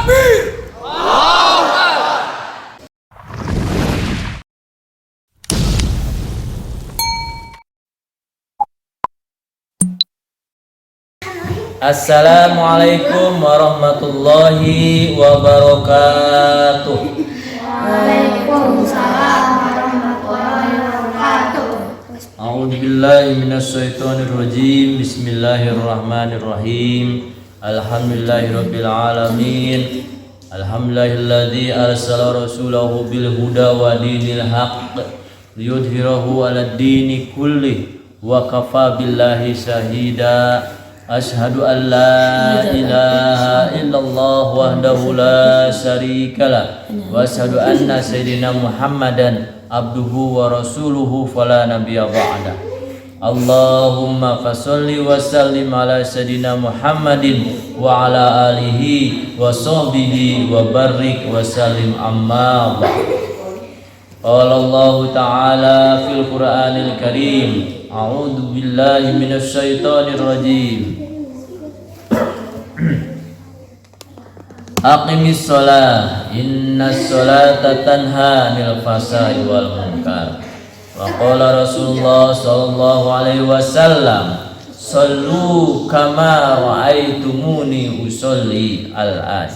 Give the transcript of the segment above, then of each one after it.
Takbir. Assalamualaikum warahmatullahi wabarakatuh. Waalaikumsalam warahmatullahi wabarakatuh. A'udzubillahi minasyaitonir rajim. Bismillahirrahmanirrahim. Alhamdulillahirabbil alamin. Alhamdulillahilladzi arsala rasulahu bil huda wa dinil haqq liyudhhirahu 'alad dini kullih wa kafa billahi syahida. Asyhadu an la ilaha illallah wahdahu la syarikalah wa asyhadu anna sayyidina Muhammadan abduhu wa rasuluhu fala nabiyya ba'da. Allahumma fasholli wa sallim ala sayyidina Muhammadin wa ala alihi wa sahbihi wa barik wa sallim amma ba'd. Qala Allah ta'ala fil Qur'anil Karim. A'udzu billahi minasy syaithanir rajim. Aqimis shalah innas sholata tanha 'anil fahsya'i wal munkar. Wa qala Rasulullah sallallahu alaihi wasallam, "Shallu kama ra'aitumuni usolli al-ayat."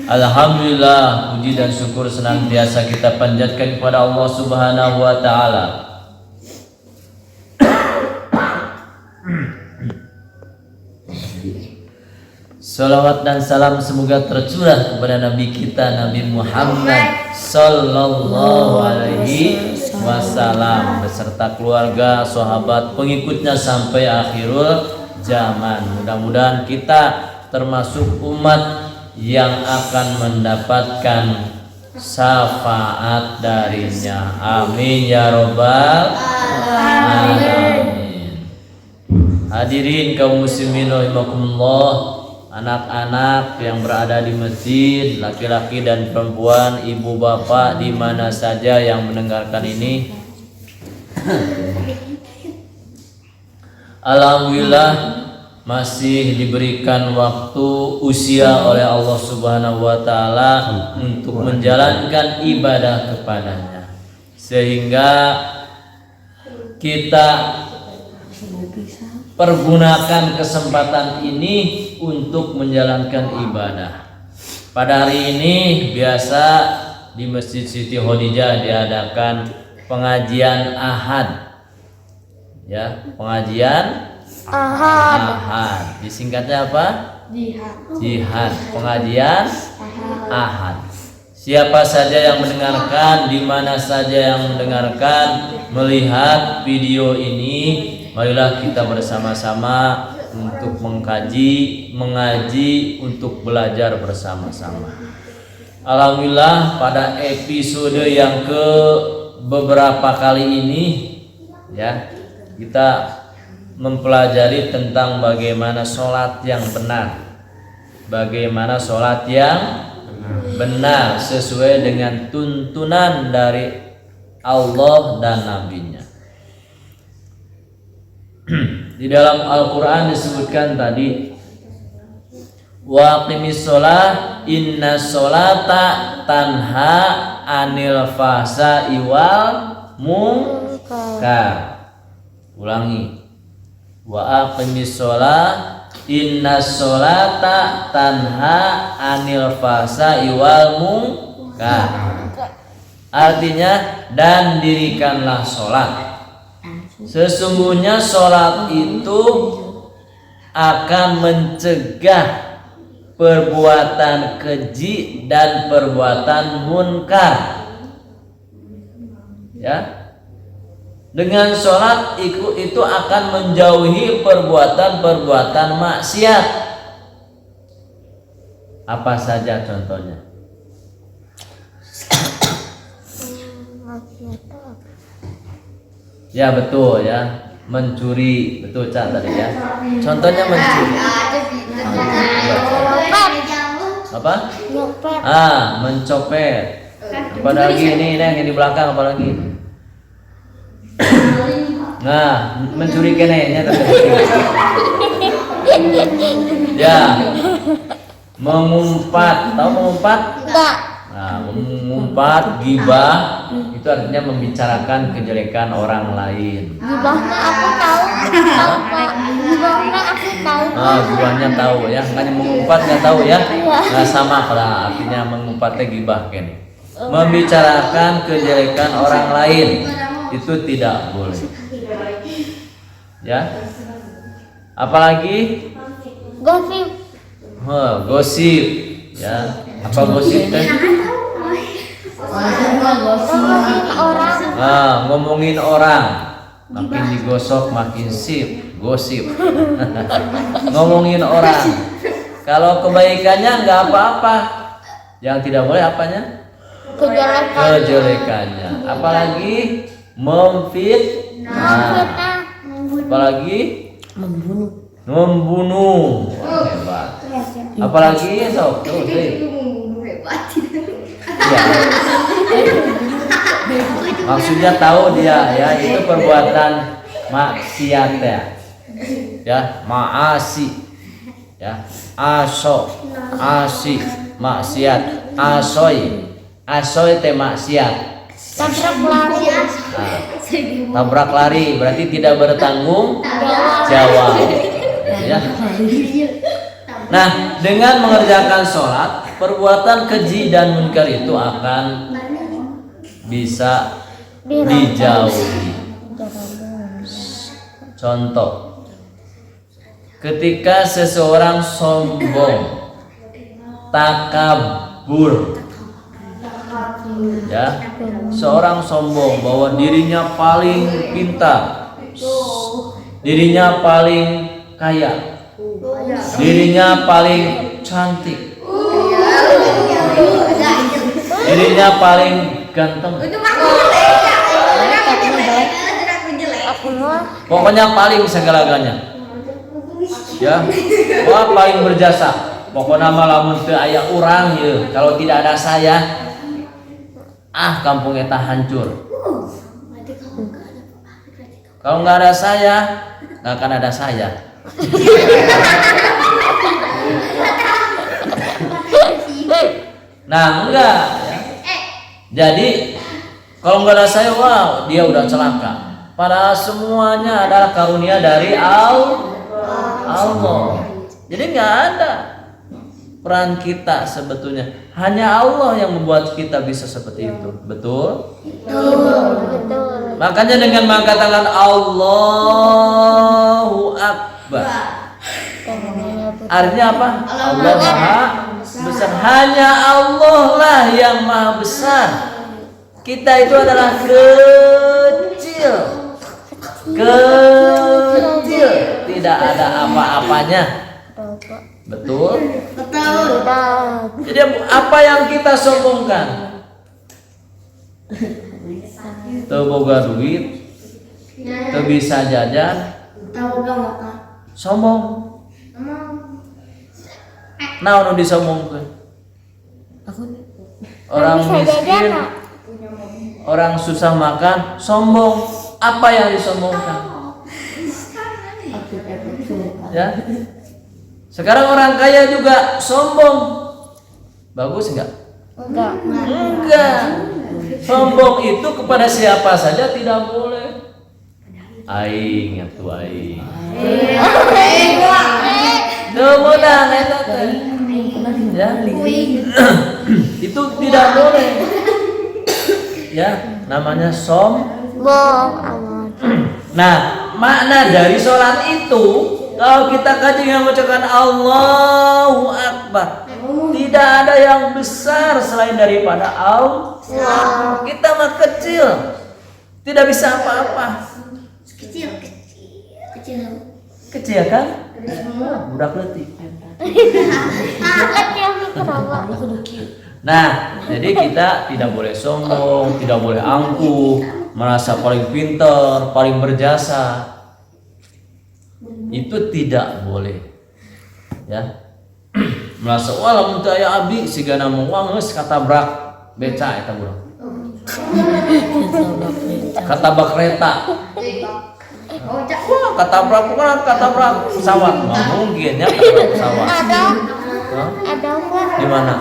Alhamdulillah, puji dan syukur senantiasa kita panjatkan kepada Allah Subhanahu wa taala. Salawat dan salam semoga tercurah kepada Nabi kita Nabi Muhammad sallallahu alaihi wasallam beserta keluarga, sahabat, pengikutnya sampai akhirul zaman. Mudah-mudahan kita termasuk umat yang akan mendapatkan syafaat darinya. Amin ya robbal alamin. Hadirin kaum muslimin rahimakumullah, anak-anak yang berada di masjid, laki-laki dan perempuan, ibu bapak di mana saja yang mendengarkan ini. Alhamdulillah masih diberikan waktu usia oleh Allah Subhanahu wa taala untuk menjalankan ibadah kepadanya, sehingga kita pergunakan kesempatan ini untuk menjalankan ibadah. Pada hari ini biasa di Masjid Siti Khadijah diadakan pengajian Ahad. Ya, pengajian Ahad. Disingkatnya apa? Jihad. Pengajian Ahad. Siapa saja yang mendengarkan, di mana saja yang mendengarkan, melihat video ini, marilah kita bersama-sama untuk mengkaji, mengaji, untuk belajar bersama-sama. Alhamdulillah pada episode yang ke beberapa kali ini ya, kita mempelajari tentang bagaimana sholat yang benar. Bagaimana sholat yang benar sesuai dengan tuntunan dari Allah dan Nabi-Nya. Di dalam Al-Quran disebutkan tadi, wa aqimis sholah inna sholata tanha anil fahsya'i wal munkar. Ulangi, wa aqimis sholah inna sholata tanha anil fahsya'i wal munkar. Artinya, dan dirikanlah sholat. Sesungguhnya sholat itu akan mencegah perbuatan keji dan perbuatan munkar. Ya, dengan sholat itu akan menjauhi perbuatan-perbuatan maksiat. Apa saja contohnya? Ya betul ya, mencuri, betul Cak tadi ya. Contohnya mencuri. Apa? Mencopet. Apalagi ini yang di belakang apalagi. Nah, mencuri kenenya ya. Mengumpat, tahu mengumpat? Enggak. Nah, mengumpat, gibah itu artinya membicarakan kejelekan orang lain. Gibahnya aku tahu. Pak. Gibahnya aku tahu. Nah, gibahnya tahu ya, hanya mengumpat nggak tahu ya. Nah, sama lah artinya mengumpatnya gibah kan. Membicarakan kejelekan orang lain itu tidak boleh. Ya. Apalagi Gosip. gosip ya. Apa gosip kan? Ngomongin orang. Ngomongin orang. Makin digosok makin gosip. Ngomongin orang. Kalau kebaikannya nggak apa-apa. Yang tidak boleh apanya? Kejelekannya. Apalagi memfitnah. Apalagi membunuh. Wah, hebat. Apalagi sok tuh ya. Maksudnya tahu dia ya, itu perbuatan maksiat ya, maasi ya, asi maksiat, asoy teh maksiat. Tabrak lari berarti tidak bertanggung jawab ya. Nah, dengan mengerjakan sholat, perbuatan keji dan munkar itu akan bisa dijauhi. Contoh, ketika seseorang sombong, takabur, ya, seorang sombong bahwa dirinya paling pintar, dirinya paling kaya, dirinya paling cantik, dirinya paling ganteng, pokoknya paling segala-galanya ya. Wah, paling berjasa, pokoknya malah teu aya urang ya, kalau tidak ada saya kampung eta hancur. Kalau nggak ada saya nggak akan ada saya. Nah, enggak ya. Jadi kalau nggak ada saya, wow, dia udah celaka. Padahal semuanya adalah karunia dari Allah. Jadi nggak ada peran kita sebetulnya. Hanya Allah yang membuat kita bisa seperti itu. Betul? Betul. Makanya dengan mengatakan Allahu Akbar, artinya apa? Allah Maha Besar. Hanya Allah lah yang Maha Besar. Kita itu adalah kecil, tidak ada apa-apanya. Betul? Jadi apa yang kita sombongkan? Teu boga duit, teu bisa jajan, sombong. Nah, nu disombongkeun? Orang miskin, orang susah makan, sombong. Apa yang disombongkan? Ya. Sekarang orang kaya juga sombong. Bagus enggak? Enggak. Sombong itu kepada siapa saja tidak boleh. Aing atuh aing. Kemudian eta teh. Ya. Itu tidak boleh. Ya, namanya sombong. Nah, makna dari sholat itu, kalau kita kaji yang mengucapkan Allahu Akbar, tidak ada yang besar selain daripada Allah. Kita mah kecil, tidak bisa apa-apa. Kecil kan? Budak leutik. Nah, jadi kita tidak boleh sombong, tidak boleh angkuh, merasa paling pintar, paling berjasa. Itu tidak boleh. Ya. Merasa wah lamun teu aya abdi sigana moang geus katabrak beca eta urang. Katabrak kereta. Wah, katabrak pesawat. Nggak mungkin ya katabrak pesawat. Ada Pak. Di mana?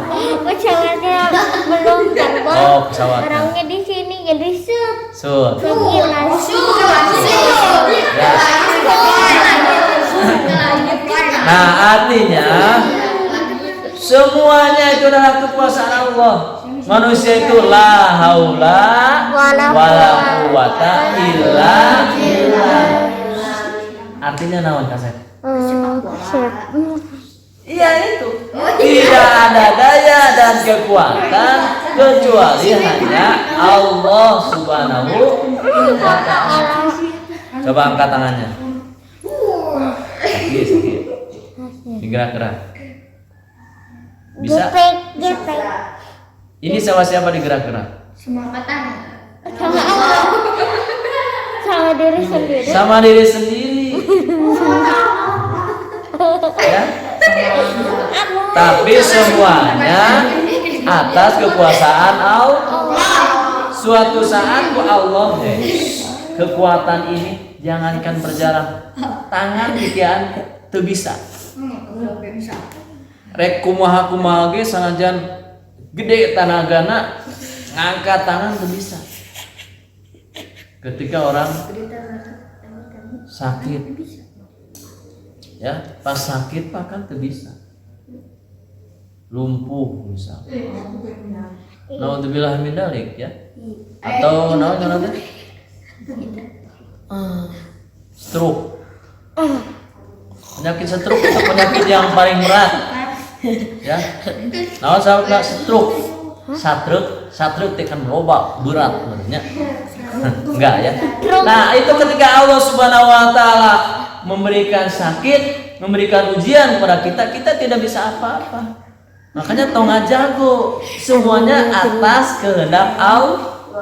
Pesawatnya belum terbang. Oh, pesawatnya. Orangnya di sini jadi Sud. sekilas. Ya. Nah, artinya semuanya itu adalah kekuasaan Allah. Manusia itu la haula wala quwata illa billah. Artinya naon kasep? Iya itu. Tidak ada daya dan kekuatan kecuali hanya Allah Subhanahu wa ta'ala. Coba angkat tangannya. Sakit. Digerak-gerak. Bisa? Gepek. Ini sama siapa digerak-gerak? Sama Allah. Sama diri sendiri. Sama diri sendiri. Ya. Tapi semuanya atas kekuasaan Allah. Suatu saat Allah kekuatan ini jangankan berjalan, tangan pikiran teu bisa. Rek kumaha ge sanajan gede tanagana ngangkat tangan teu bisa. Ketika orang sakit, ya pas sakit Pak kan teu bisa. Lumpuh misal. Naudzubillah min dzalik ya. Atau naon teh? Stroke. Penyakit stroke itu penyakit yang paling berat. Ya. Naon sababna stroke? Satruk teh kan loba berat sebenarnya. Enggak ya. Nah, itu ketika Allah Subhanahu wa taala memberikan sakit, memberikan ujian kepada kita tidak bisa apa-apa. Makanya tong jago, semuanya atas kehendak Allah.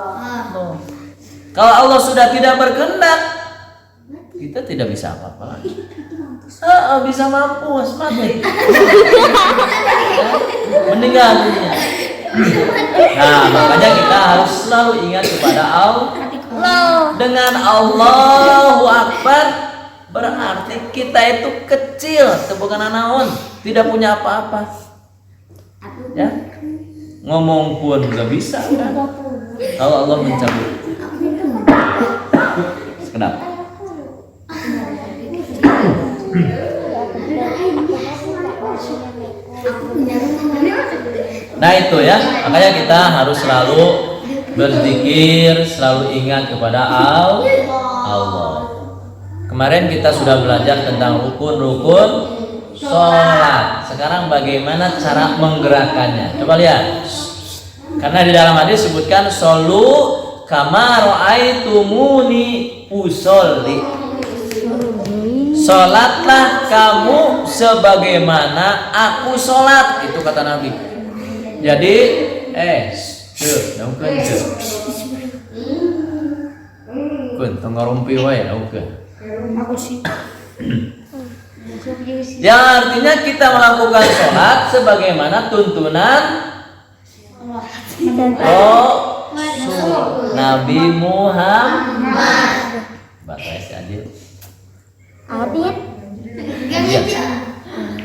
Kalau Allah sudah tidak berkehendak, kita tidak bisa apa-apa lagi. Bisa mampus, mati. Meninggal dunia. Nah, makanya kita harus selalu ingat kepada Allah. Dengan Allahu Akbar berarti kita itu kecil, bukan naon, tidak punya apa-apa. Ya, ngomong pun nggak bisa kan? Kalau Allah mencabut. Kenapa? Nah itu ya, makanya kita harus selalu berzikir, selalu ingat kepada Allah. Kemarin kita sudah belajar tentang rukun-rukun sholat. Sekarang bagaimana cara menggerakkannya? Coba lihat. Karena di dalam hadis disebutkan sholu kama ra'aitumuni usolli. Sholatlah kamu sebagaimana aku sholat. Itu kata Nabi. Jadi, daungkeun teu. Kun tong ngarumpi wae daungkeun. Yang artinya kita melakukan sholat sebagaimana tuntunan Nabi Muhammad. Bahasa Adit.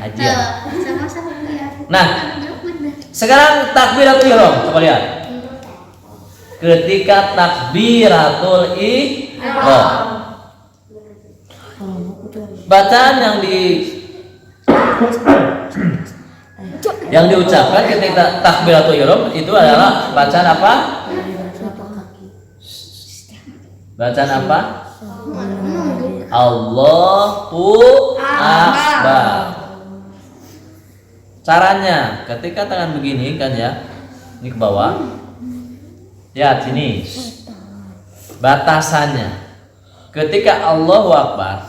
Aja. Nah, sekarang takbiratul ihram, coba lihat. Ketika takbiratul ihram, bacaan yang diucapkan ketika takbiratul ihram itu adalah bacaan apa? Bacaan apa? Allahu Akbar. Caranya ketika tangan begini kan ya, ini ke bawah. Lihat sini. Batasannya. Ketika Allahu Akbar,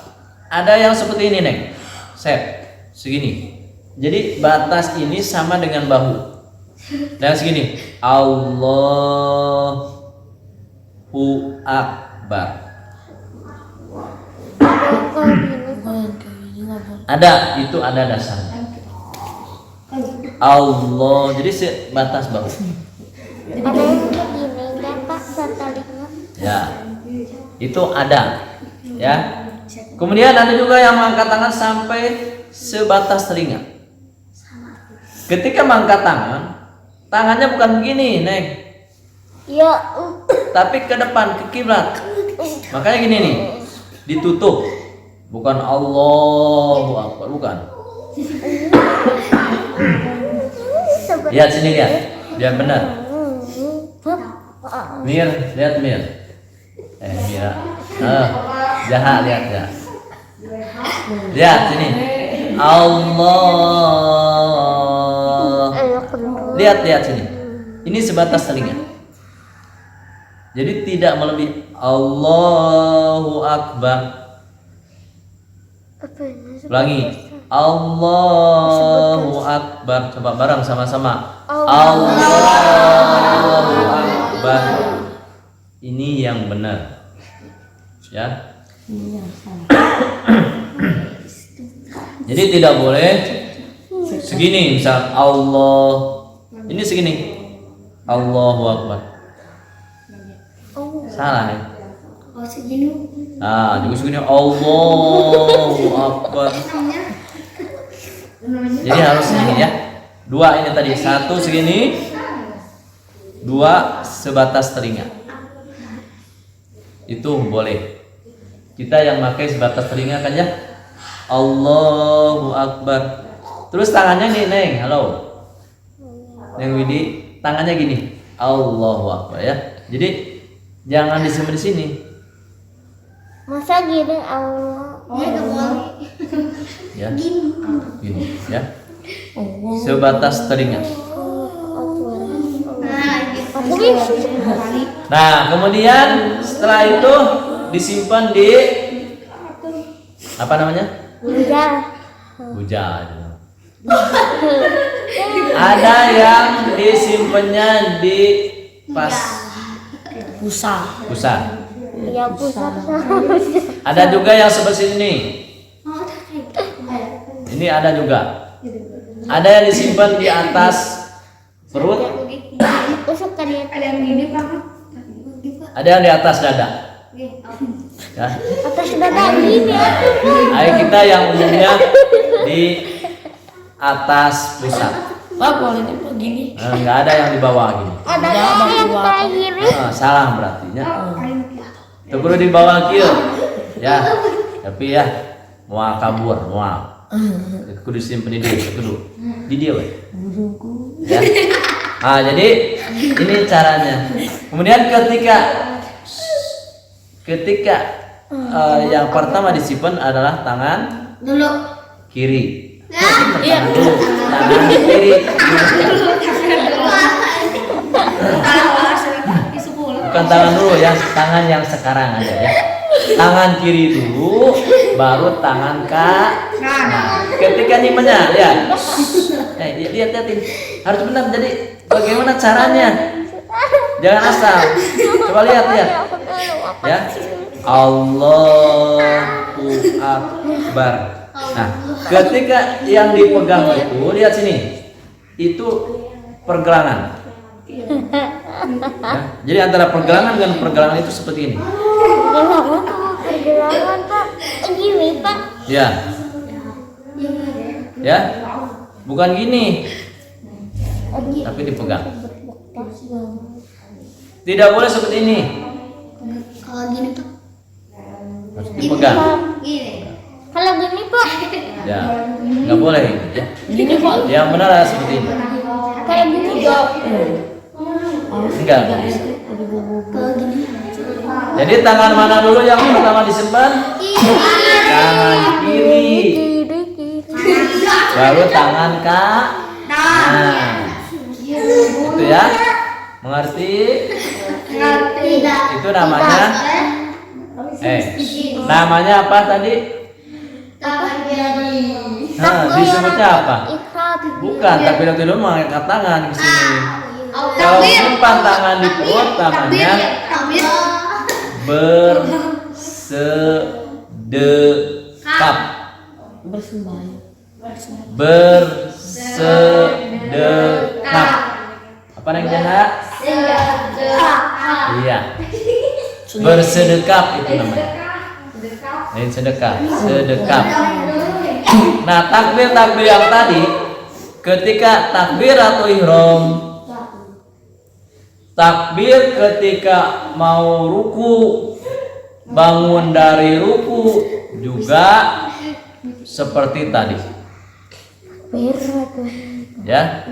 ada yang seperti ini, Neng. Set. Segini. Jadi batas ini sama dengan bahu. Dan segini. Allahu Akbar. Ada, itu ada dasarnya. Allah, jadi sebatas bahu. Ada yang begini enggak Pak talinya? Ya, itu ada. Ya. Kemudian ada juga yang mengangkat tangan sampai sebatas telinga. Ketika mengangkat tangan, tangannya bukan begini, Neng. Ya. Tapi ke depan, ke kiblat. Makanya gini nih, ditutup. Bukan Allahu Akbar, bukan. Lihat sini, lihat. Biar benar. Mir, lihat Mir. Mira. Jahat, lihat ya. Lihat sini. Allah. Lihat sini. Ini sebatas telinga. Jadi tidak melebihi. Allahu Akbar. Ulangi. Allahu Akbar. Coba bareng sama-sama. Allahu Akbar. Ini yang benar. Ya. Jadi tidak boleh segini, misal Allah. Ini segini. Allahu Akbar. Salah ya. Oh segini. Nah, juga segini Allahu Akbar. Jadi harus segini ya. Dua ini tadi, satu segini, dua sebatas telinga. Itu boleh. Kita yang pakai sebatas telinga kan ya. Allahu Akbar. Terus tangannya nih, Neng. Halo. Neng Widi, tangannya gini. Allahu Akbar ya. Jadi jangan disimpan di sini. Masa gini Allah? Ya nggak boleh. Ya. Gini ya. Sebatas telinga. Aku bisa. Nah, kemudian setelah itu disimpan di apa namanya? Bujal. Bujal. Ada yang disimpannya di pusat. Ya pusat. Ada juga yang seperti ini. Ini ada juga. Ada yang disimpan di atas perut. Ada yang gini Pak. Ada yang di atas dada. Ya. Atas dada ini atuh. Ayo kita yang umumnya di atas pusat. Pak boleh begini. Nggak ada yang di bawah gini. Ada yang terakhir. Salah berarti ya. Itu perlu di bawah kiri. Ya. Tapi ya mau kabur, mau. Kudu simpen di dia, kudu. Di dia, we. Ya. Nah, jadi ini caranya. Kemudian ketika yang pertama disimpan adalah tangan Dulu. kiri. Iya. Tangan kiri. Bukan tangan dulu ya, tangan yang sekarang aja ya. Tangan kiri dulu, baru tangan kanan. Ketika nyimpennya, ya. Lihat-lihatin. Harus benar. Jadi bagaimana caranya? Jangan asal. Coba lihat. Ya. Allahu Akbar. Nah, ketika yang dipegang itu, lihat sini. Itu pergelangan. Ya, jadi antara pergelangan dengan pergelangan itu seperti ini. Pergelangan Pak. Gini Pak. Ya. Ya. Bukan gini. Tapi dipegang. Tidak boleh seperti ini. Kalau gini Pak. Harus dipegang. Gini. Kalau gini Pak. Ya. Nggak boleh ya. Gini Pak. Yang benar adalah seperti ini. Kayak gini Pak. Enggak bisa. Kalau gini. Jadi tangan mana dulu yang pertama disimpan? Tangan kiri. Baru tangan kanan. Itu ya. Mengerti? Itu namanya namanya apa tadi? Disebutnya apa? Bukan, tapi waktu dulu mengangkat tangan ke sini. Kalau simpan tangan di perut namanya bersedekap. Bersedekap. Apa yang jahat? Iya. Bersedekap itu namanya. Ini sedekah, sedekap. Nah, takbir yang tadi ketika takbir atau ihram. Takbir ketika mau ruku, bangun dari ruku juga seperti tadi. Ya.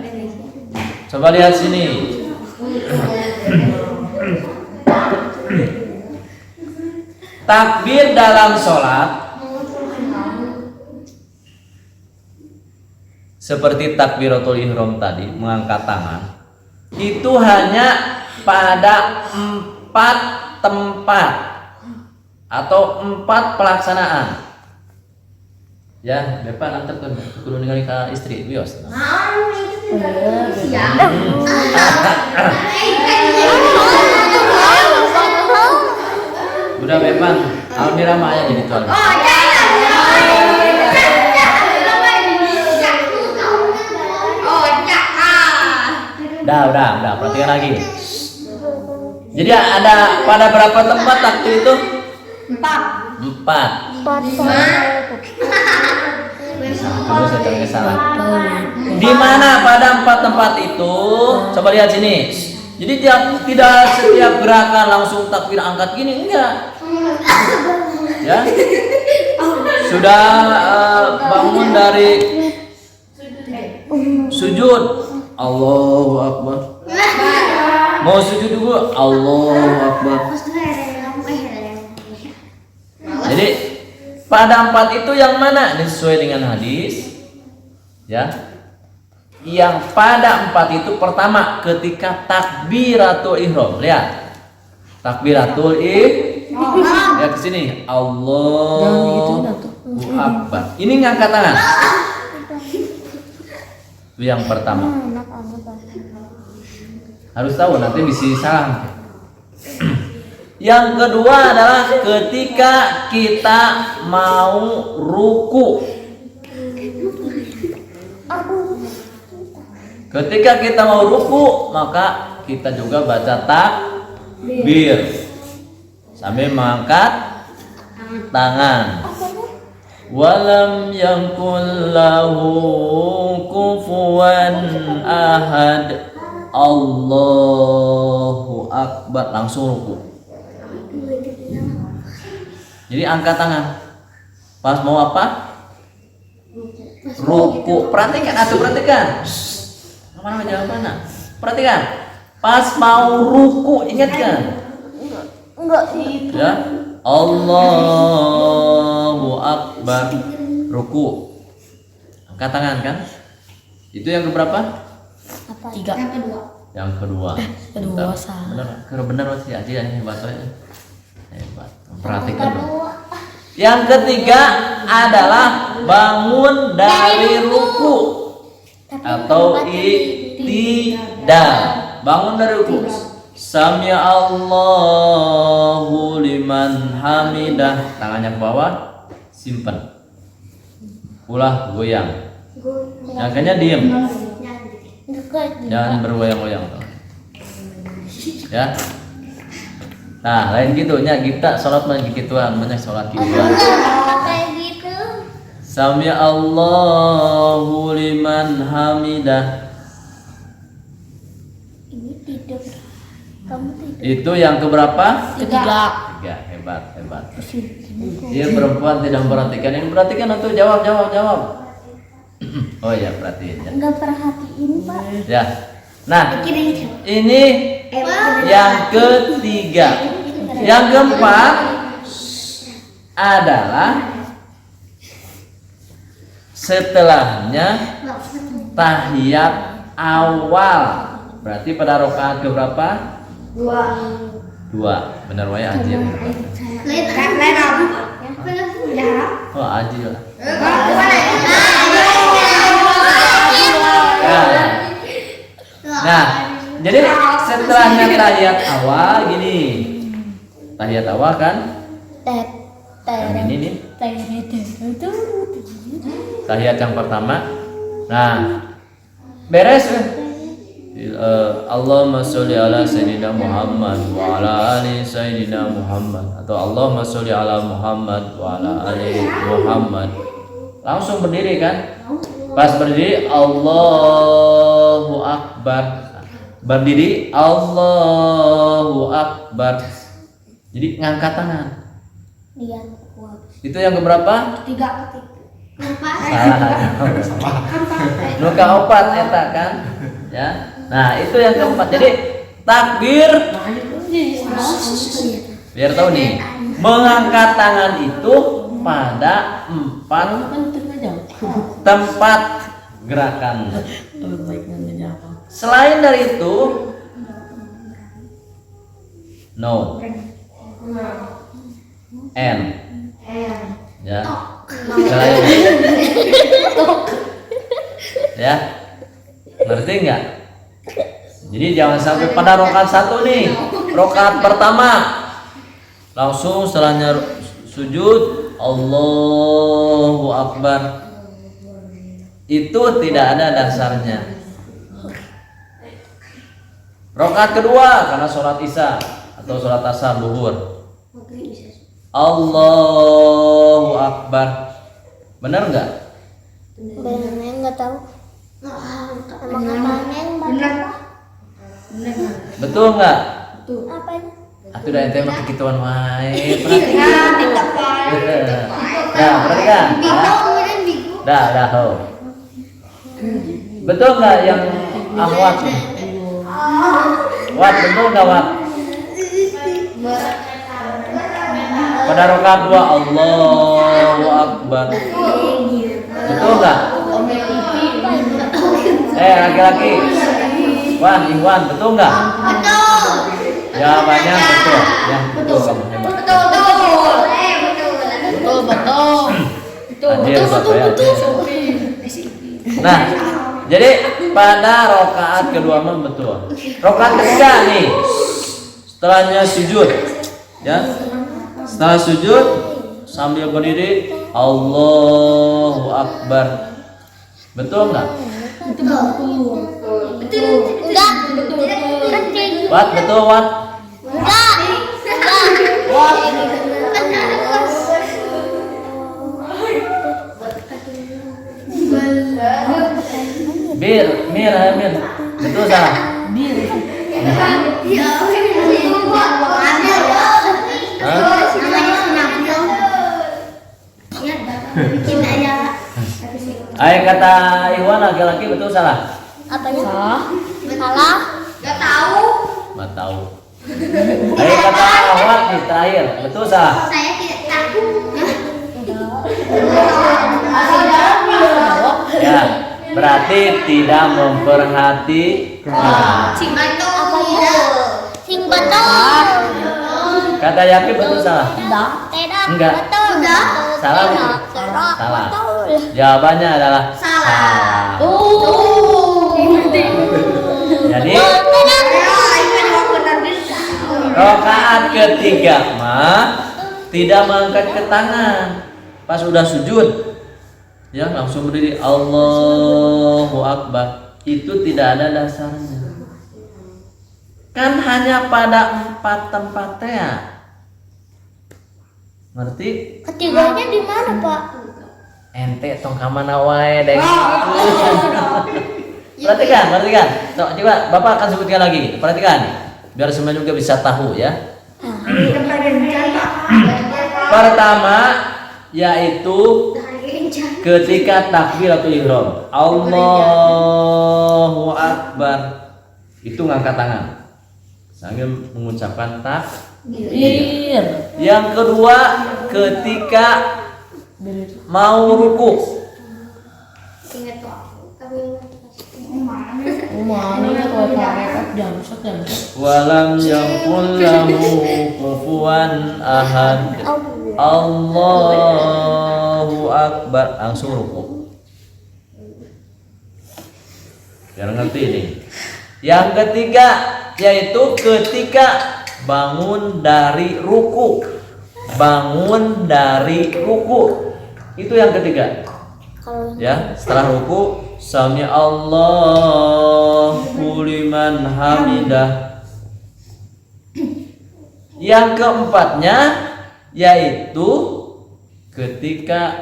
Coba lihat sini. Takbir dalam sholat seperti takbiratul ihram tadi, mengangkat tangan, itu hanya pada 4 tempat atau 4 pelaksanaan. Ya, Bapak nanti kudu ningali ka istri bios. Udah Bapak, Almira mah aya jadi tuan. Udah, perhatikan lagi. Jadi ada pada berapa tempat takbir itu? 4. Salah. Di mana pada 4 tempat itu? Coba lihat sini. Jadi tidak setiap gerakan langsung takbir angkat gini, enggak. Ya. Sudah bangun dari sujud, Allahu Akbar. Mau sujud dulu, Allahu Akbar. Jadi pada 4 itu yang mana? Ini sesuai dengan hadis. Ya. Yang pada 4 itu pertama ketika takbiratul ihram. Lihat. Takbiratul ihram. Lihat ke sini. Allahu Akbar. Ini ngangkat tangan. Itu yang pertama. Harus tahu nanti bisa salah. Yang kedua adalah ketika kita mau ruku. Ketika kita mau ruku, maka kita juga baca takbir sambil mengangkat tangan. Walam yakul lahu kufuwan ahad. Allahu Akbar, langsung ruku. Jadi angkat tangan. Pas mau apa? Ruku. Perhatikan, perhatikan. Mana jawabannya? Perhatikan. Pas mau ruku, ingatkan. Enggak itu. Ya. Allahu Akbar. Ruku. Angkat tangan kan? Itu yang keberapa? 3. Yang kedua. Kedua salah. Benar masih aja yang hebat ya. Hebat. Perhatikan dong. Yang ketiga adalah bangun dari ruku atau i'tidal. Bangun dari ruku. Sami Allahu liman hamidah. Tangannya ke bawah, simpan. Ulah goyang. Jangannya diem. Jangan bergoyang-goyang. Ya. Nah, lain gitu nya kita salat mah gituan, banyak salat gituan. Kayak gitu. Sami Allahu liman hamidah. Ini tidur. Kamu tidur. Itu yang keberapa? 3. 3. Hebat. Dia perempuan tidak memperhatikan. Ini perhatikan atau jawab. Oh ya, perhatiin ya. Enggak perhatiin, Pak. Ya. Nah, ini yang ketiga. Yang keempat adalah setelahnya tahiyat awal. Berarti pada rakaat keberapa? 2. Benar wae aji. Oh, aji lah. Nah, jadi setelahnya tahiyat awal gini. Tahiyat awal kan? Yang ini nih. Tahiyat yang pertama. Nah, beres. Allahumma sholli ala sayyidina Muhammad wa ala ali sayyidina Muhammad, atau Allahumma sholli ala Muhammad wa ala ali Muhammad. Langsung berdiri kan? Pas berdiri Allahu Akbar. Berdiri Allahu Akbar. Jadi ngangkat tangan. Iya. Itu yang keberapa? Tiga. Salah. Nuka opat eta kan? Ya. Nah, itu yang keempat. Jadi takbir, biar tahu nih, mengangkat tangan itu pada 4 tempat gerakan. Selain dari itu, no, N, ya, selain, ya, ngerti nggak? Jadi jangan sampai pada rokaat 1 nih, rokaat pertama langsung setelahnya sujud Allahu Akbar, itu tidak ada dasarnya. Rokaat kedua karena sholat isya atau sholat asar zuhur Allahu Akbar, benar nggak? Bener nggak tahu. Emang apanya yang benar? Betul nggak? Apanya? Atuh dah ente mah kekituan wae. Perhatikan. Nah, perhatikan. Dah, ho. Betul nggak yang ahwat? Wat, betul nggak Wat? Pada rokaat 2 Allahu Akbar. Betul nggak? Laki-laki. Wan, Iwan, betul nggak? Betul. Jawabannya betul. Ya, betul kamu hebat. Betul. Nah, jadi pada rokaat kedua mah betul. Rokaat ketiga nih, setelahnya sujud, ya. Setelah sujud sambil berdiri Allahu Akbar. Betul nggak? Enggak. Wat, betul Wat? Enggak. Mir, betul salah? Ayo kata Iwan laki-laki betul salah? Apanya? Salah. Enggak tahu. Nggak tahu. Ayo kata Ahwat nih terakhir betul salah? Saya tidak tahu. Ya, berarti tidak memperhatikan. Sing betul. Kata Yakin betul salah? Tidak. Enggak. Betul. Salah betul? Salah. Jawabannya adalah salah. Jadi rokaat ketiga mah tidak mengangkat ke tangan. Pas udah sujud, ya langsung berdiri Allahu Akbar. Itu tidak ada dasarnya. Kan hanya pada 4 tempatnya ya. Ngerti? Ketiganya di mana, Pak? Ente tong kamana wae deng. Perhatikan. Coba Bapak akan sebutkan lagi. Perhatikan. Biar semua juga bisa tahu ya. Pertama yaitu ketika takbiratul ihram. Allahu Akbar. Itu ngangkat tangan sambil mengucapkan takbir. Yang kedua ketika mau ruku. Walam yakul lahu kufuwan ahad. Allahu Akbar, langsung ruku. Biar ngerti ini. Yang ketiga yaitu ketika bangun dari ruku. Itu yang ketiga. Ya, setelah ruku sami Allahu liman hamidah. Yang keempatnya yaitu ketika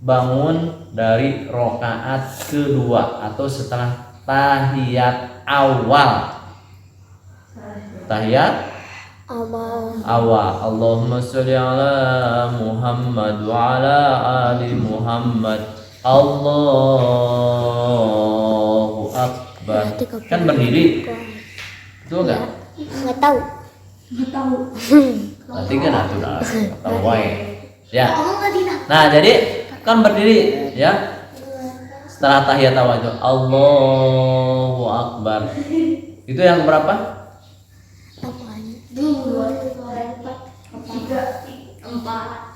bangun dari rokaat kedua atau setelah tahiyat awal. Tahiyat awal. Allahumma sholli ala Muhammad wa ala ali Muhammad. Allahu akbar. Kan berdiri. Betul enggak? Nggak tahu. Nanti kan aturan tahu wae. Ya. Nah, jadi kan berdiri ya. Setelah tahiyat awal itu Allahu akbar. Itu yang berapa?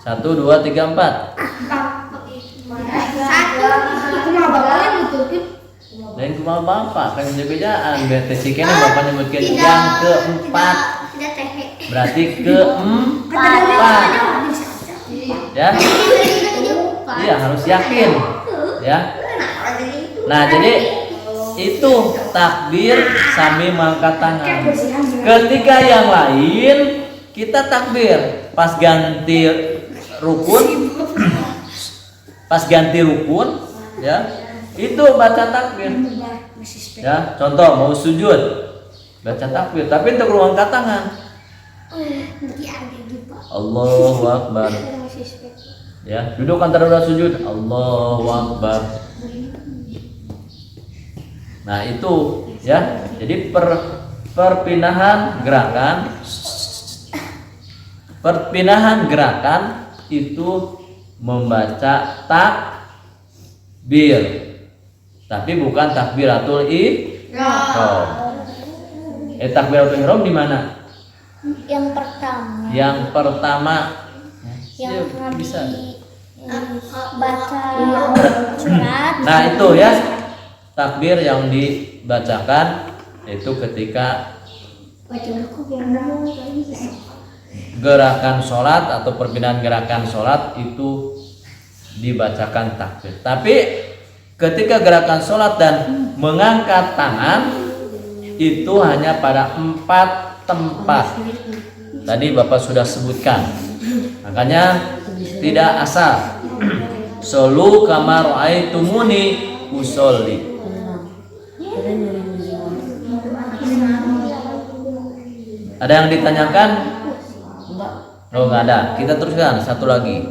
1, 2, 3, 4. Lain kumaha bapak kan beda-bedaan. BTC kan bapak nyebutkan yang keempat. Berarti keempat. Ya. Iya, harus yakin. Ya. Nah, jadi itu takbir sambil mengangkat tangan. Ketika yang lain kita takbir pas ganti rukun, ya itu baca takbir. Ya, contoh mau sujud baca takbir, tapi untuk angkat tangan. Allahu akbar. Ya, duduk antara dua sujud. Allahu akbar. Nah itu ya, jadi perpindahan gerakan itu membaca takbir, tapi bukan takbiratul ihram. Takbiratul ihram di mana? Yang pertama. Ya, bisa. Baca surat. Nah itu ya. Takbir yang dibacakan itu ketika gerakan sholat atau perpindahan gerakan sholat itu dibacakan takbir. Tapi ketika gerakan sholat dan mengangkat tangan itu hanya pada 4 tempat. Tadi Bapak sudah sebutkan. Makanya tidak asal. Solu kama ra'aitumuni usolli. Ada yang ditanyakan? Oh, nggak ada. Kita teruskan satu lagi.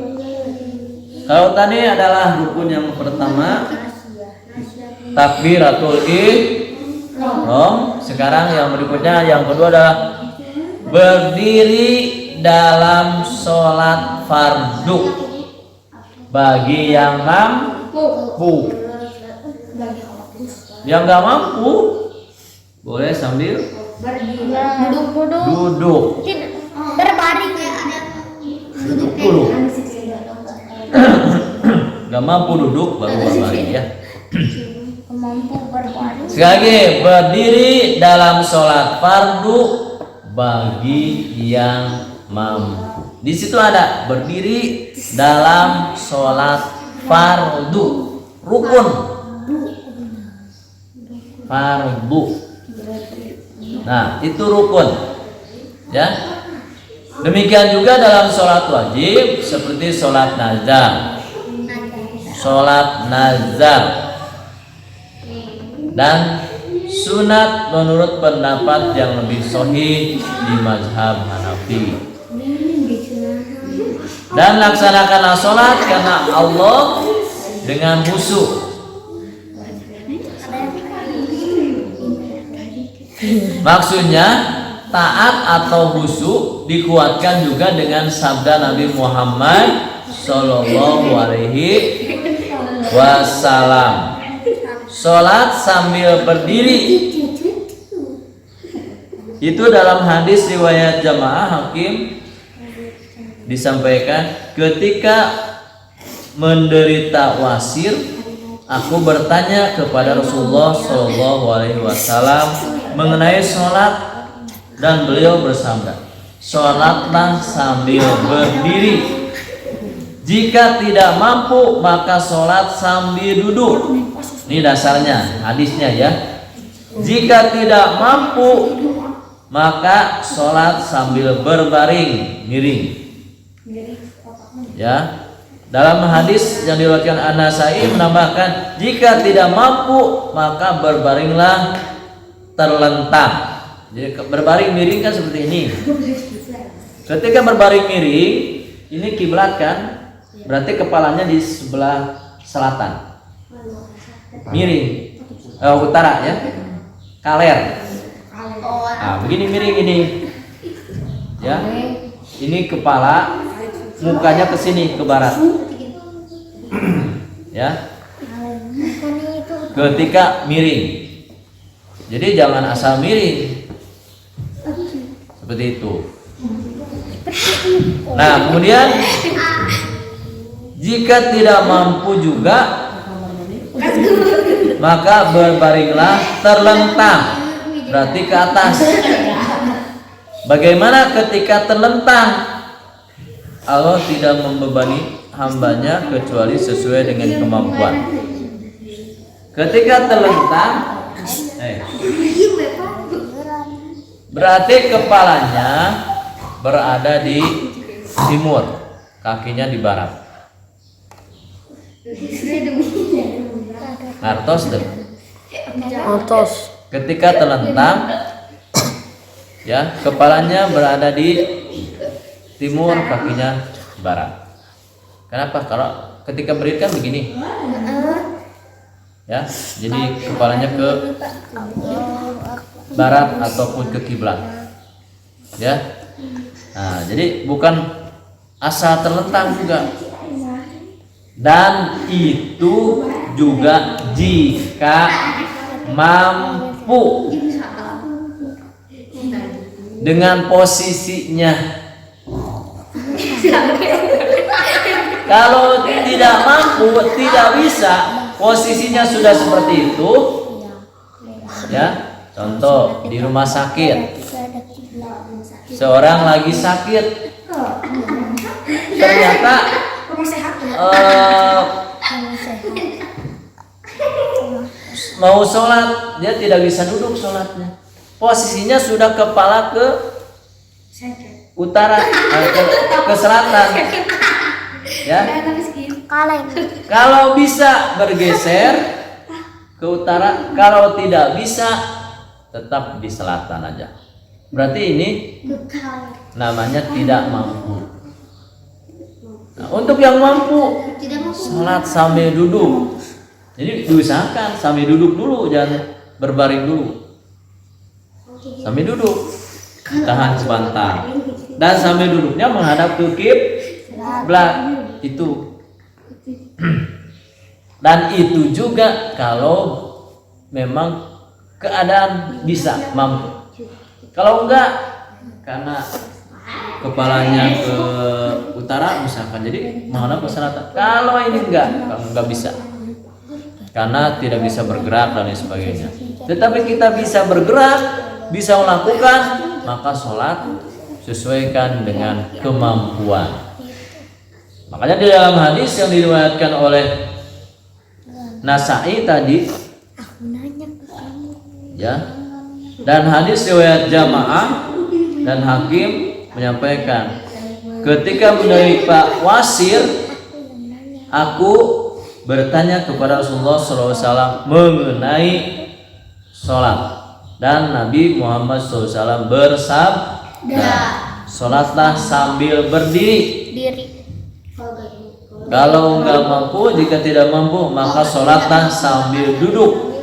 Kalau tadi adalah rukun yang pertama, takbiratul ihram. Sekarang yang berikutnya, yang kedua adalah berdiri dalam sholat fardu bagi yang mampu. Yang nggak mampu boleh sambil duduk. Berbaring. Duduk dulu. Nggak mampu duduk baru berbaring ya. Mampu berbaring. Sekali lagi, berdiri dalam sholat fardu bagi yang mampu. Di situ ada berdiri dalam sholat fardu, rukun fardu. Nah, itu rukun. Ya. Demikian juga dalam sholat wajib seperti sholat nazar. Sholat nazar dan sunat menurut pendapat yang lebih sahih di mazhab Hanafi. Dan laksanakanlah sholat karena Allah dengan khusyuk. Maksudnya taat atau khusyuk dikuatkan juga dengan sabda Nabi Muhammad Sallallahu Alaihi Wasallam. Sholat sambil berdiri. Itu dalam hadis riwayat Jamaah Hakim disampaikan, ketika menderita wasir, aku bertanya kepada Rasulullah Sallallahu Alaihi Wasallam mengenai sholat, dan beliau bersabda, sholatlah sambil berdiri. Jika tidak mampu maka sholat sambil duduk. Ini dasarnya hadisnya ya. Jika tidak mampu maka sholat sambil berbaring, miring. Ya, Dalam hadis yang diriwayatkan An-Nasa'i menambahkan, jika tidak mampu maka berbaringlah terlentang. Jadi berbaring miring kan seperti ini. Ketika berbaring miring, ini kiblat kan, berarti kepalanya di sebelah selatan, miring, utara ya, kaler. Nah, begini miring ini, ya. Ini kepala, mukanya ke sini ke barat, ya. Ketika miring, jadi jangan asal miring, seperti itu. Nah, kemudian jika tidak mampu juga, maka berbaringlah terlentang, berarti ke atas. Bagaimana ketika terlentang? Allah tidak membebani hambanya kecuali sesuai dengan kemampuan. Ketika terlentang, berarti kepalanya berada di timur, kakinya di barat. Ngartos deh. Ketika terlentang, ya, kepalanya berada di timur, kakinya barat. Kenapa? Kalau ketika berdiri kan begini, ya, jadi kepalanya ke barat ataupun ke kiblat, ya. Nah, jadi bukan asal terlentang juga. Dan itu juga jika mampu dengan posisinya. Kalau tidak mampu, tidak bisa, posisinya sudah seperti itu, ya. Contoh di rumah sakit, seorang lagi sakit, ternyata mau sholat, dia tidak bisa duduk sholatnya. Posisinya sudah kepala ke utara, ke selatan, ya. Kalau bisa bergeser ke utara, kalau tidak bisa tetap di selatan aja. Berarti ini namanya tidak mampu. Nah, untuk yang mampu, sholat sambil duduk. Jadi diusahakan sambil duduk dulu, jangan berbaring dulu. Sambil duduk, tahan sebentar, dan sambil duduknya menghadap ke kiblat itu. Dan itu juga kalau memang keadaan bisa mampu. Kalau enggak, karena kepalanya ke utara misalkan, jadi menghadap ke selatan. Kalau ini kalau enggak bisa, karena tidak bisa bergerak dan lain sebagainya. Tetapi kita bisa bergerak, bisa melakukan, maka sholat sesuaikan dengan kemampuan. Makanya di dalam hadis yang diriwayatkan oleh Nasa'i tadi, ya, dan hadis riwayat jamaah dan Hakim menyampaikan, ketika menerima wasir, aku bertanya kepada Rasulullah SAW mengenai sholat, dan Nabi Muhammad SAW bersabda, sholatlah sambil berdiri. Kalau enggak mampu, jika tidak mampu, maka sholatlah sambil duduk.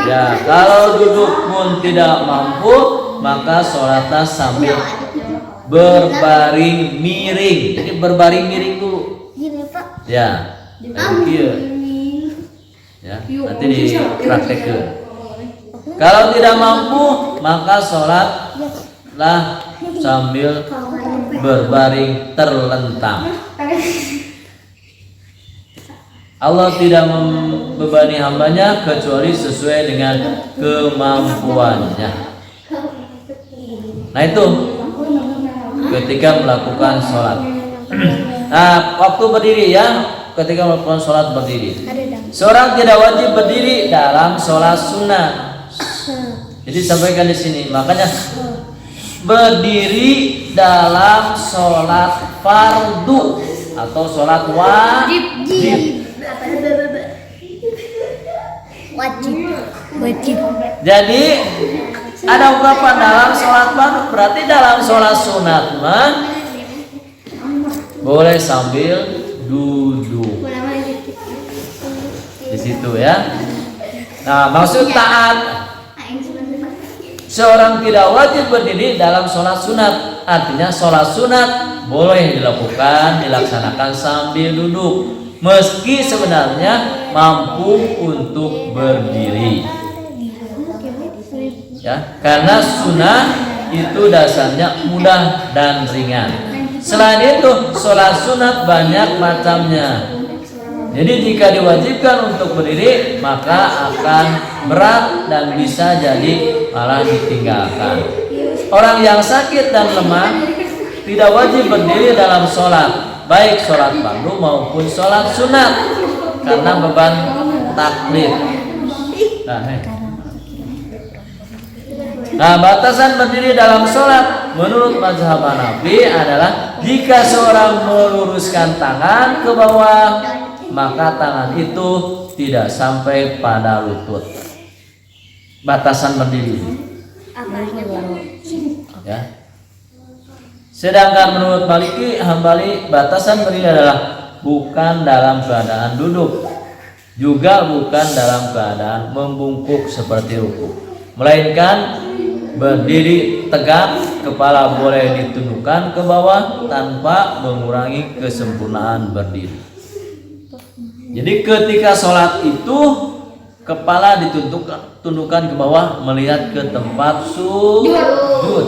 Ya, kalau duduk pun tidak mampu, maka sholatlah sambil berbaring miring. Jadi berbaring miring dulu. Ya, ya, nanti dipraktekkan. Kalau tidak mampu, maka sholatlah sambil berbaring terlentang. Allah tidak membebani hambanya kecuali sesuai dengan kemampuannya. Nah, itu ketika melakukan sholat. Nah, waktu berdiri, ya, ketika melakukan sholat berdiri. Seorang tidak wajib berdiri dalam sholat sunnah. Jadi sampaikan di sini, makanya berdiri dalam sholat fardu atau sholat wajib. Wajib. Jadi ada ungkapan dalam sholat fardu, berarti dalam sholat sunat mah boleh sambil duduk di situ ya. Nah, maksud taat, seorang tidak wajib berdiri dalam sholat sunat. Artinya sholat sunat boleh dilaksanakan sambil duduk, meski sebenarnya mampu untuk berdiri. Ya, karena sunnah itu dasarnya mudah dan ringan. Selain itu, sholat sunat banyak macamnya. Jadi jika diwajibkan untuk berdiri, maka akan berat dan bisa jadi malah ditinggalkan. Orang yang sakit dan lemah tidak wajib berdiri dalam sholat, baik sholat fardu maupun sholat sunat, karena beban taklif. Nah, batasan berdiri dalam sholat menurut mazhab Hanafi adalah jika seorang meluruskan tangan ke bawah, maka tangan itu tidak sampai pada lutut. Batasan berdiri. Ya. Sedangkan menurut Maliki Hambali, batasan berdiri adalah bukan dalam keadaan duduk, juga bukan dalam keadaan membungkuk seperti ruku, melainkan berdiri tegak, kepala boleh ditundukkan ke bawah tanpa mengurangi kesempurnaan berdiri. Jadi ketika sholat itu kepala ditundukkan ke bawah melihat ke tempat sujud.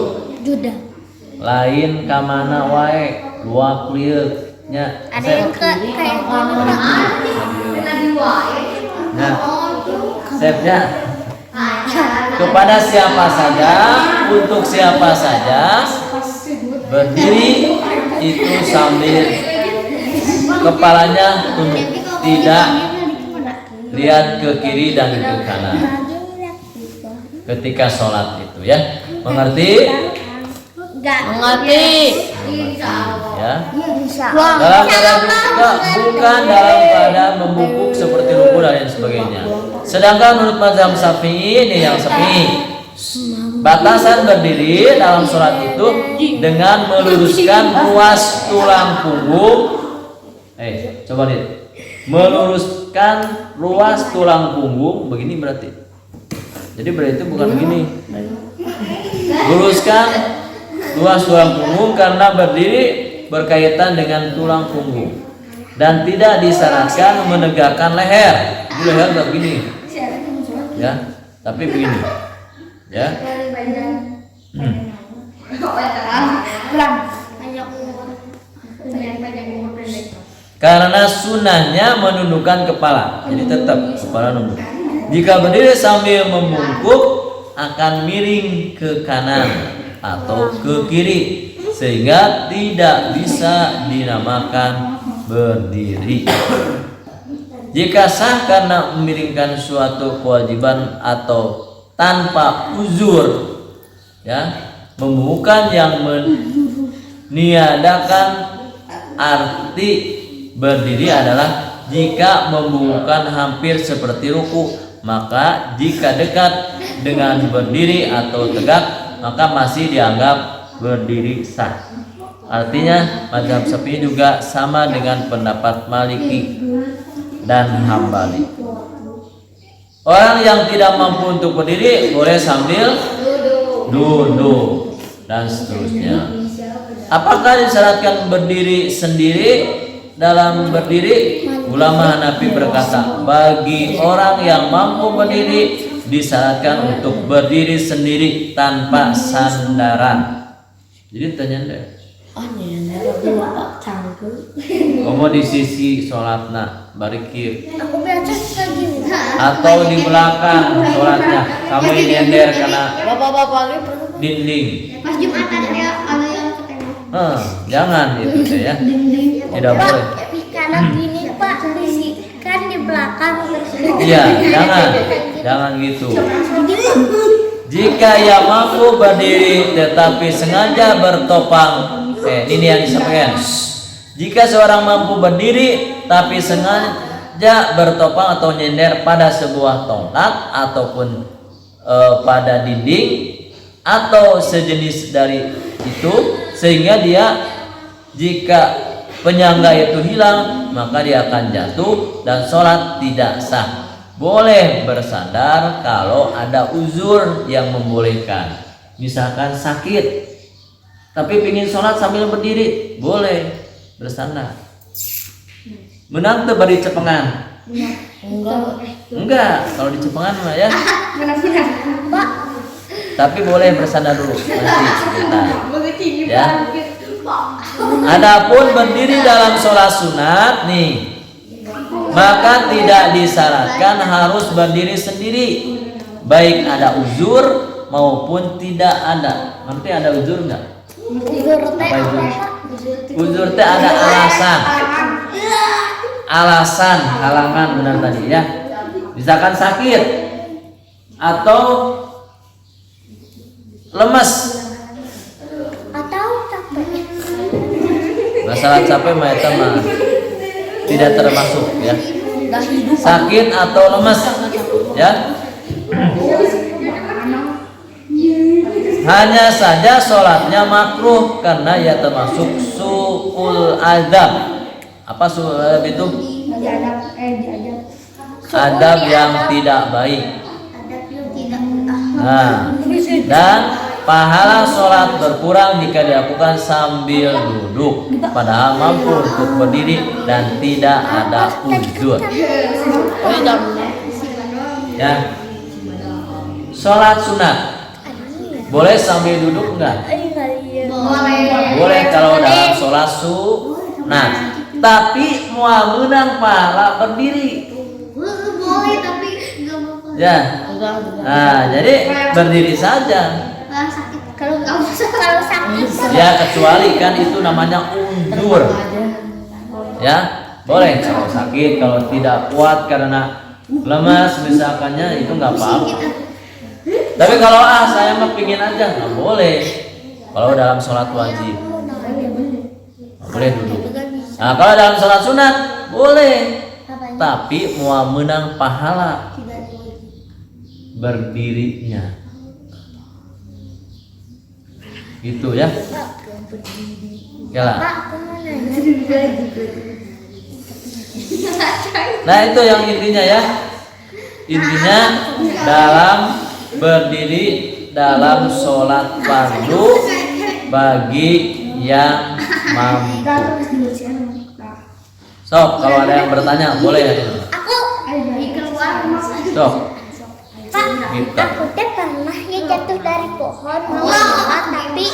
Lain kamana wae luak liuknya. Ada yang kayak Nah, stepnya kepada siapa saja, untuk siapa saja berdiri itu sambil kepalanya tunduk, tidak lihat ke kiri dan ke kanan ketika sholat itu ya. Mengerti? Mengerti. Ya. Dalam keadaan juga bukan dalam keadaan membungkuk seperti ruku dan lain sebagainya. Sedangkan menurut mazhab Syafi'i, ini yang Syafi'i, batasan berdiri dalam sholat itu dengan meluruskan ruas tulang punggung. Coba lihat. Meluruskan ruas tulang punggung begini berarti. Jadi berarti bukan begini. Luruskan ruas tulang punggung karena berdiri berkaitan dengan tulang punggung dan tidak disyaratkan menegakkan leher. Jadi leher enggak begini. Ya, tapi begini. Ya. Karena sunnahnya menundukkan kepala, jadi tetap kepala nunduk. Jika berdiri sambil membungkuk akan miring ke kanan atau ke kiri, sehingga tidak bisa dinamakan berdiri. Jika sah karena memiringkan suatu kewajiban atau tanpa uzur, ya, membungkukkan yang meniadakan arti berdiri adalah jika membungkukkan hampir seperti ruku, maka jika dekat dengan berdiri atau tegak maka masih dianggap berdiri sah. Artinya mazhab Syafi'i juga sama dengan pendapat Maliki dan Hambali. Orang yang tidak mampu untuk berdiri boleh sambil duduk dan seterusnya. Apakah disyaratkan berdiri sendiri? Dalam berdiri, ulama Hanafi berkata, bagi orang yang mampu berdiri disyaratkan untuk berdiri sendiri tanpa sandaran. Jadi tanya deh. Kamu di sisi sholatna barikir atau di belakang sholatnya kamu nyender karena dinding. Pas Jumatan ada yang Jangan itu ya. Tidak boleh. Karena gini Pak, kan di belakang. Iya, jangan gitu. Jika ia mampu berdiri tetapi sengaja bertopang, ini yang disampaikan. Jika seorang mampu berdiri tapi sengaja bertopang atau nyender pada sebuah tongkat ataupun pada dinding atau sejenis dari itu, sehingga dia jika penyangga itu hilang maka dia akan jatuh dan sholat tidak sah. Boleh bersandar kalau ada uzur yang membolehkan, misalkan sakit tapi ingin sholat sambil berdiri, boleh bersandar. Menang tuh bari cepengan? Enggak, kalau di cepengan mah ya. Tapi boleh bersandar dulu nanti sebentar. Ya. Adapun berdiri dalam sholat sunat nih, maka tidak disyaratkan harus berdiri sendiri, baik ada uzur maupun tidak ada. Nanti ada uzur enggak? Apa itu? Uzur teh ada alasan halangan, benar tadi ya. Misalkan sakit atau lemas atau capek. Masalah capek mah eta mah tidak termasuk ya. Sakit atau lemas ya. Hanya saja sholatnya makruh karena ya termasuk su'ul adab. Apa su'ul itu? Adab yang tidak baik. Nah, dan pahala sholat berkurang jika dilakukan sambil duduk, padahal mampu untuk berdiri dan tidak ada uzur. Ya, sholat sunat boleh sambil duduk enggak? Boleh kalau dalam sholat sunat, tapi mau menang pahala berdiri. Boleh tapi nggak mau. Ya, nah jadi berdiri saja. Kalau sakit Ya kecuali kan itu namanya uzur. Ya, boleh kalau sakit, kalau tidak kuat karena lemas misalkannya itu nggak apa-apa. Tapi kalau saya mah pingin aja, nggak boleh. Kalau dalam sholat wajib boleh duduk. Nah kalau dalam sholat sunat boleh, tapi mau menang pahala berdirinya. Gitu ya. Ya lah. Nah itu yang intinya ya. Intinya dalam berdiri dalam sholat fardu bagi yang mampu. Sok, kalau ada yang bertanya boleh ya. aku keluar. Sok. Pak, aku teh pernah ya jatuh dari pohon mau sholat tapi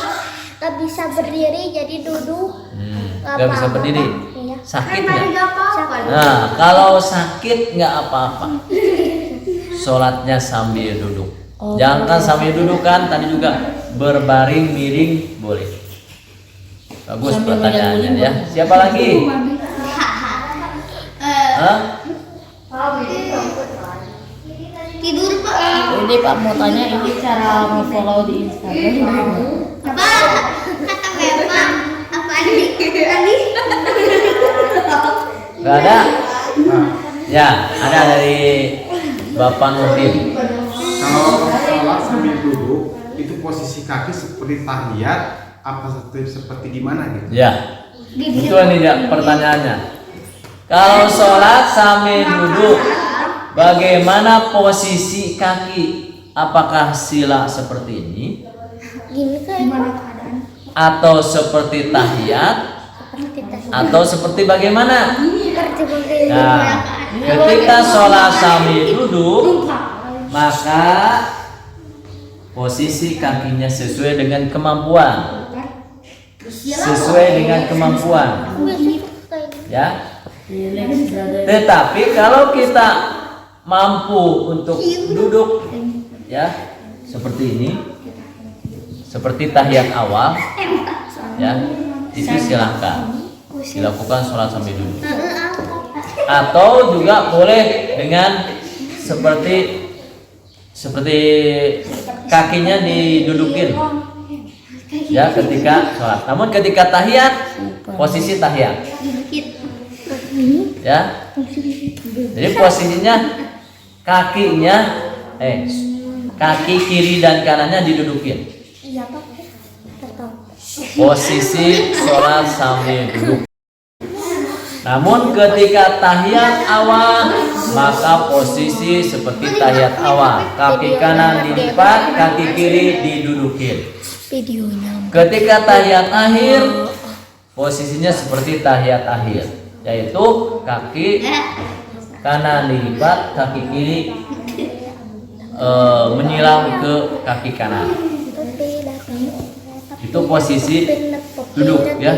nggak bisa berdiri jadi duduk. Nggak bisa berdiri. Iya. Sakit nggak? Sakit. Nah, kalau sakit nggak apa-apa. Sholatnya sambil duduk. Jangan sambil duduk kan, tadi juga berbaring miring boleh. Bagus pertanyaannya ya. Siapa lagi? Hah? Tidur Pak. Ini Pak mau tanya ini cara follow di Instagram. Apa? Kata Bapak apa tadi? Nggak ada? Ya, ada dari Bapak Nurdin. Kalau sholat sambil duduk itu posisi kaki seperti tahiyat apa seperti gimana gitu? Ya, itu nih ya pertanyaannya. Kalau sholat sambil duduk, bagaimana posisi kaki? Apakah sila seperti ini? Gini kan? Atau seperti tahiyat? Atau seperti bagaimana? Nah, ketika sholat sambil duduk, maka posisi kakinya sesuai dengan kemampuan. Sesuai dengan kemampuan. Ya. Tetapi kalau kita mampu untuk duduk ya seperti ini, seperti tahiyat awal ya, itu silahkan dilakukan sholat sambil duduk. Atau juga boleh dengan seperti kakinya didudukin ya ketika sholat. Namun ketika tahiyat posisi tahiyat ya. Jadi posisinya kakinya kaki kiri dan kanannya didudukin. Iya Pak. Posisi sholat sambil duduk. Namun ketika tahiyat awal maka posisi seperti tahiyat awal, kaki kanan dilipat, kaki kiri didudukin. Ketika tahiyat akhir posisinya seperti tahiyat akhir, yaitu kaki kanan dilipat, kaki kiri menyilang ke kaki kanan. Itu posisi duduk ya.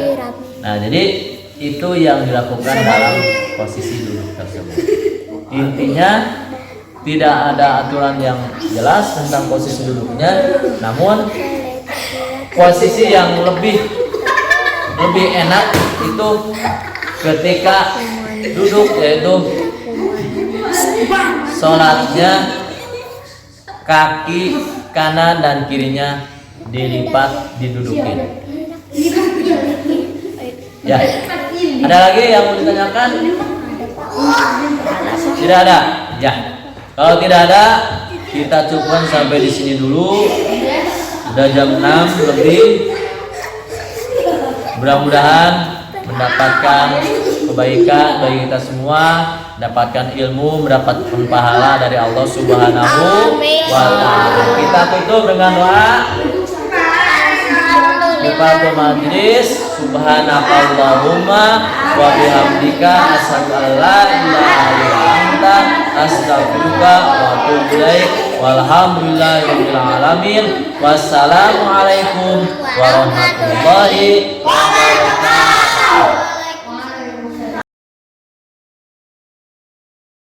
Nah, jadi itu yang dilakukan dalam posisi duduk tersebut. Intinya tidak ada aturan yang jelas tentang posisi duduknya, namun posisi yang lebih enak itu ketika duduk, yaitu sholatnya kaki kanan dan kirinya dilipat, didudukin. Ya, ada lagi yang mau ditanyakan? Tidak ada. Ya, kalau tidak ada, kita cukupkan sampai di sini dulu. Sudah jam 6 lebih. Mudah-mudahan mendapatkan kebaikan bagi kita semua, mendapatkan ilmu, mendapatkan pahala dari Allah Subhanahu wa Ta'ala. Kita tutup dengan doa. Kifaratul majlis, subhanakallahumma wa bihamdika asyhadu an la ilaha illa anta astaghfiruka wa atubu ilaik. Walhamdulillahirabbil alamin. Wassalamualaikum warahmatullahi wabarakatuh.